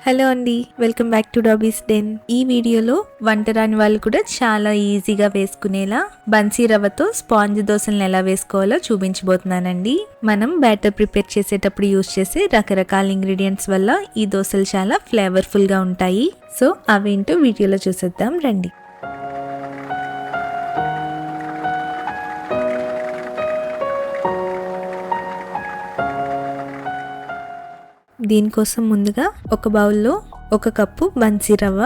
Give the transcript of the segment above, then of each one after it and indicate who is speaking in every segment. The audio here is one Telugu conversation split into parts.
Speaker 1: హలో అండి, welcome back to dobbies den. ఈ వీడియోలో వంట రాని వాళ్ళు కూడా చాలా ఈజీగా వేసుకునేలా బన్సీ రవ్వతో స్పాంజ్ దోశలను ఎలా వేసుకోవాలో చూపించబోతున్నానండి. మనం బ్యాటర్ ప్రిపేర్ చేసేటప్పుడు యూజ్ చేసే రకరకాల ఇంగ్రీడియంట్స్ వల్ల ఈ దోశలు చాలా ఫ్లేవర్ఫుల్ గా ఉంటాయి. సో అవేంటో వీడియోలో చూసేద్దాం రండి. దీనికోసం ముందుగా ఒక బౌల్లో 1 కప్పు బన్సీ రవ్వ,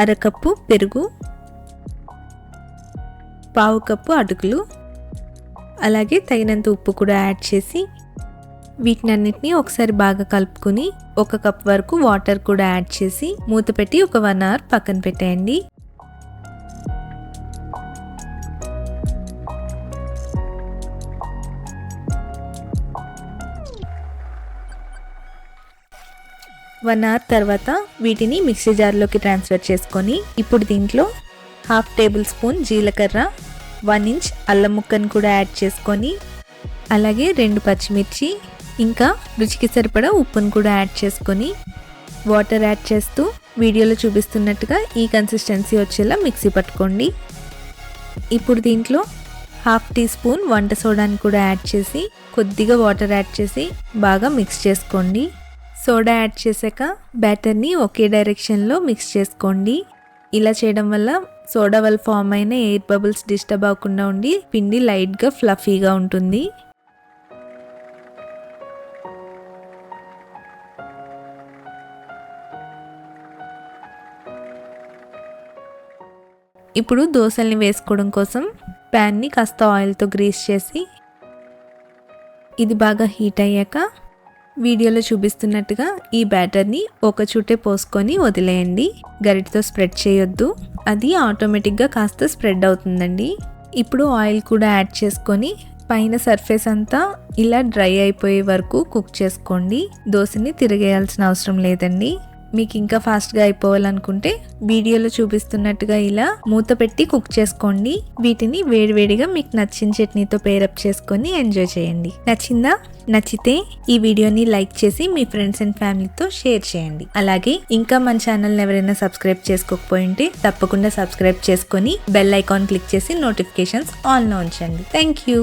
Speaker 1: అరకప్పు పెరుగు, 1/2 కప్పు అటుకులు, అలాగే తగినంత ఉప్పు కూడా యాడ్ చేసి వీటినన్నిటినీ ఒకసారి బాగా కలుపుకొని 1 కప్ వరకు వాటర్ కూడా యాడ్ చేసి మూత పెట్టి ఒక 1 అవర్ పక్కన పెట్టేయండి. వన్ అవర్ తర్వాత వీటిని మిక్సీ జార్లోకి ట్రాన్స్ఫర్ చేసుకొని ఇప్పుడు దీంట్లో 1/2 టేబుల్ స్పూన్ జీలకర్ర, 1 ఇంచ్ అల్లం ముక్కను కూడా యాడ్ చేసుకొని అలాగే 2 పచ్చిమిర్చి ఇంకా రుచికి సరిపడా ఉప్పును కూడా యాడ్ చేసుకొని వాటర్ యాడ్ చేస్తూ వీడియోలో చూపిస్తున్నట్టుగా ఈ కన్సిస్టెన్సీ వచ్చేలా మిక్సీ పట్టుకోండి. ఇప్పుడు దీంట్లో 1/2 టీ స్పూన్ వంట సోడాని కూడా యాడ్ చేసి కొద్దిగా వాటర్ యాడ్ చేసి బాగా మిక్స్ చేసుకోండి. సోడా యాడ్ చేశాక బ్యాటర్ని ఒకే డైరెక్షన్లో మిక్స్ చేసుకోండి. ఇలా చేయడం వల్ల సోడా వల్ల ఫామ్ అయిన ఎయిర్ బబుల్స్ డిస్టర్బ్ అవ్వకుండా ఉండి పిండి లైట్గా ఫ్లఫీగా ఉంటుంది. ఇప్పుడు దోశల్ని వేసుకోవడం కోసం ప్యాన్ని కాస్త ఆయిల్తో గ్రీస్ చేసి ఇది బాగా హీట్ అయ్యాక వీడియోలో చూపిస్తున్నట్టుగా ఈ బ్యాటర్ని ఒక చుట్టే పోసుకొని వదిలేయండి. గరిటతో స్ప్రెడ్ చేయొద్దు, అది ఆటోమేటిక్గా కాస్త స్ప్రెడ్ అవుతుందండి. ఇప్పుడు ఆయిల్ కూడా యాడ్ చేసుకొని పైన సర్ఫేస్ అంతా ఇలా డ్రై అయిపోయే వరకు కుక్ చేసుకోండి. దోశని తిరిగేయాల్సిన అవసరం లేదండి. మీకు ఇంకా ఫాస్ట్గా అయిపోవాలనుకుంటే వీడియోలో చూపిస్తున్నట్టుగా ఇలా మూత పెట్టి కుక్ చేసుకోండి. వీటిని వేడివేడిగా మీకు నచ్చిన చట్నీతో పేరప్ చేసుకొని ఎంజాయ్ చేయండి. నచ్చిందా? నచ్చితే ఈ వీడియోని లైక్ చేసి మీ ఫ్రెండ్స్ అండ్ ఫ్యామిలీతో షేర్ చేయండి. అలాగే ఇంకా మన ఛానల్ని ఎవరైనా సబ్స్క్రైబ్ చేసుకోకపోయింటే తప్పకుండా సబ్స్క్రైబ్ చేసుకొని బెల్ ఐకాన్ క్లిక్ చేసి నోటిఫికేషన్స్ ఆన్లో ఉంచండి. Thank you.